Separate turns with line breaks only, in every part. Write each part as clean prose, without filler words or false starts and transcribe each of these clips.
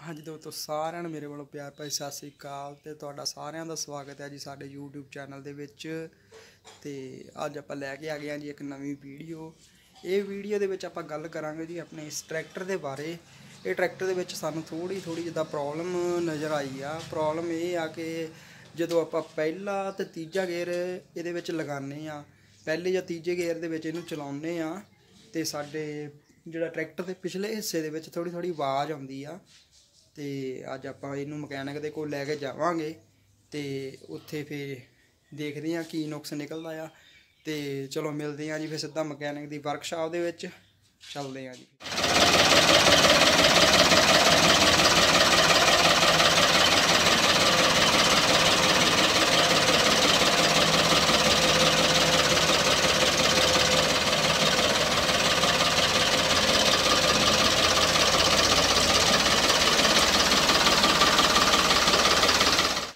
हाँ जी दोस्तों सारिਆਂ ਨੂੰ ਮੇਰੇ ਵੱਲੋਂ ਪਿਆਰ ਭਰੀ ਸਤਿ ਸ੍ਰੀ ਅਕਾਲ ਤੇ ਤੁਹਾਡਾ ਸਾਰਿਆਂ ਦਾ ਸਵਾਗਤ ਹੈ ਜੀ ਸਾਡੇ YouTube ਚੈਨਲ ਦੇ ਵਿੱਚ। ਤੇ ਅੱਜ ਆਪਾਂ ਲੈ ਕੇ ਆ ਗਏ ਹਾਂ ਜੀ ਇੱਕ ਨਵੀਂ ਵੀਡੀਓ। ਇਹ ਵੀਡੀਓ ਦੇ ਵਿੱਚ ਆਪਾਂ ਗੱਲ ਕਰਾਂਗੇ ਜੀ ਆਪਣੇ ਇਸ ਟਰੈਕਟਰ ਦੇ ਬਾਰੇ। ਇਹ ਟਰੈਕਟਰ ਦੇ ਵਿੱਚ ਸਾਨੂੰ ਥੋੜੀ ਜਿੱਦਾਂ ਪ੍ਰੋਬਲਮ ਨਜ਼ਰ ਆਈ ਆ। ਪ੍ਰੋਬਲਮ ਇਹ ਆ ਕਿ ਜਦੋਂ ਆਪਾਂ ਪਹਿਲਾ ਤੇ ਤੀਜਾ ਗੇਅਰ ਇਹਦੇ ਵਿੱਚ ਲਗਾਉਂਦੇ ਆ, ਪਹਿਲੇ ਜਾਂ ਤੀਜੇ ਗੇਅਰ ਦੇ ਵਿੱਚ ਇਹਨੂੰ ਚਲਾਉਂਦੇ ਆ ਤੇ ਸਾਡੇ ਜਿਹੜਾ ट्रैक्टर के पिछले हिस्से दे विच थोड़ी आवाज़ आउंदी आ। ते अज आपां इहनूं मकैनिक दे कोल लैके जावांगे ते उत्थे फिर देखदे आ की नुक्स निकलदा आ। ते चलो मिलदे आ जी फिर सीधा मकैनिक दी वर्कशाप दे विच चलदे आ जी।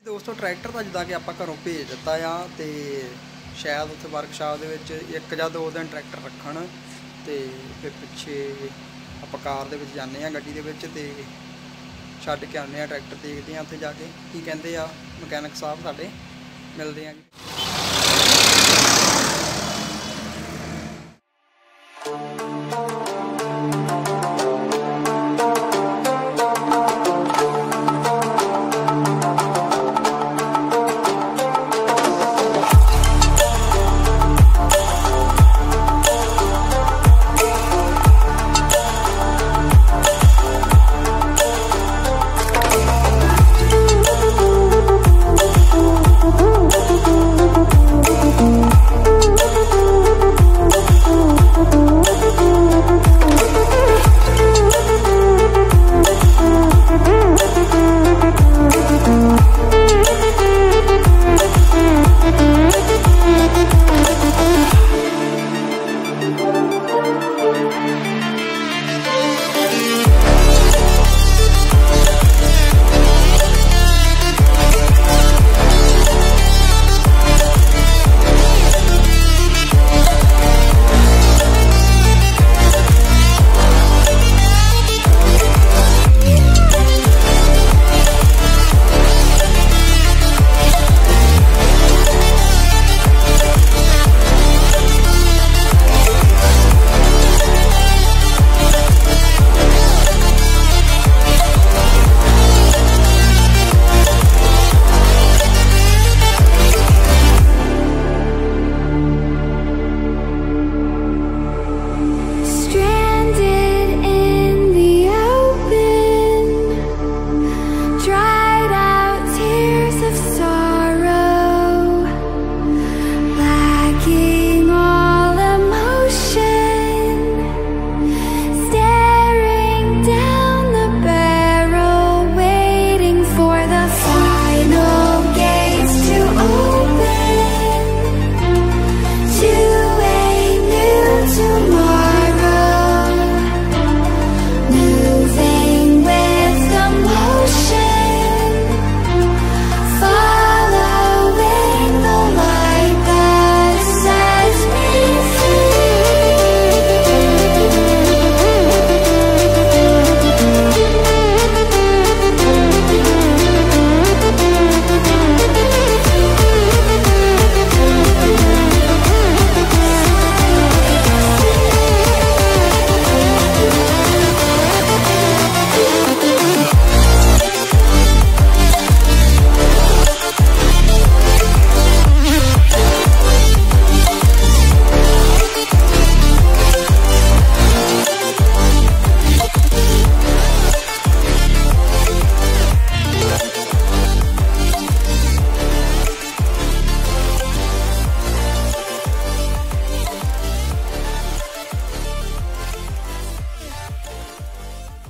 दोस्तों ट्रैक्टर का जिदा कि आप घरों भेज दिता आ तो शायद उत्थे वर्कशाप के एक या दो दिन ट्रैक्टर रखन तो फिर पिछे आप कार दे विच जाने गड्डी दे विच ते छड्ड के आने ट्रैक्टर देखते हैं उत्थे जाके की कहते हैं मकैनिक साहब साडे मिलते हैं जी।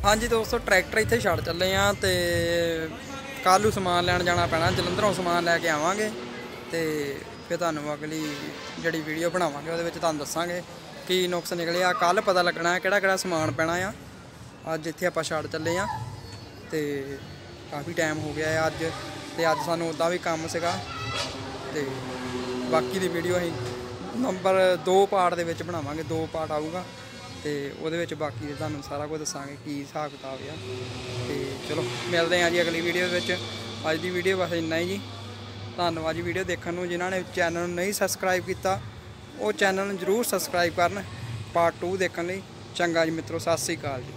हाँ जी दोस्तों ट्रैक्टर इत्थे छड़ चले हैं तो कल समान लैन जाना पैना, जलंधरों समान लैके आवांगे तो फिर तुहानूं अगली जिहड़ी वीडियो बनावांगे उहदे विच तुहानूं दस्सांगे की नुक्स निकलिया। कल पता लगना है किहड़ा समान पैना आ। अज इत्थे आपां छड़ चले हैं तो काफ़ी टाइम हो गया है अज, तो अज सानूं उदां भी काम सीगा ते बाकी दी वीडियो असीं नंबर 2 पार्ट दे विच बनावांगे। 2 पार्ट आऊगा ਤੇ ਉਹਦੇ ਵਿੱਚ ਬਾਕੀ ਤੁਹਾਨੂੰ ਸਾਰਾ ਕੁਝ ਦੱਸਾਂਗੇ ਕੀ ਹਿਸਾਬ ਕਿਤਾਬ ਆ। ਤੇ ਚਲੋ ਮਿਲਦੇ ਹਾਂ ਜੀ ਅਗਲੀ ਵੀਡੀਓ ਦੇ ਵਿੱਚ। ਅੱਜ ਦੀ ਵੀਡੀਓ ਬਸ ਇੰਨਾ ਹੀ ਜੀ। ਧੰਨਵਾਦ ਜੀ ਵੀਡੀਓ ਦੇਖਣ ਨੂੰ। ਜਿਨ੍ਹਾਂ ਨੇ ਚੈਨਲ ਨੂੰ ਨਹੀਂ ਸਬਸਕ੍ਰਾਈਬ ਕੀਤਾ ਉਹ ਚੈਨਲ ਨੂੰ ਜ਼ਰੂਰ ਸਬਸਕ੍ਰਾਈਬ ਕਰਨ ਪਾਰਟ 2 ਦੇਖਣ ਲਈ। ਚੰਗਾ ਜੀ ਮਿੱਤਰੋ, ਸਤਿ ਸ਼੍ਰੀ ਅਕਾਲ ਜੀ।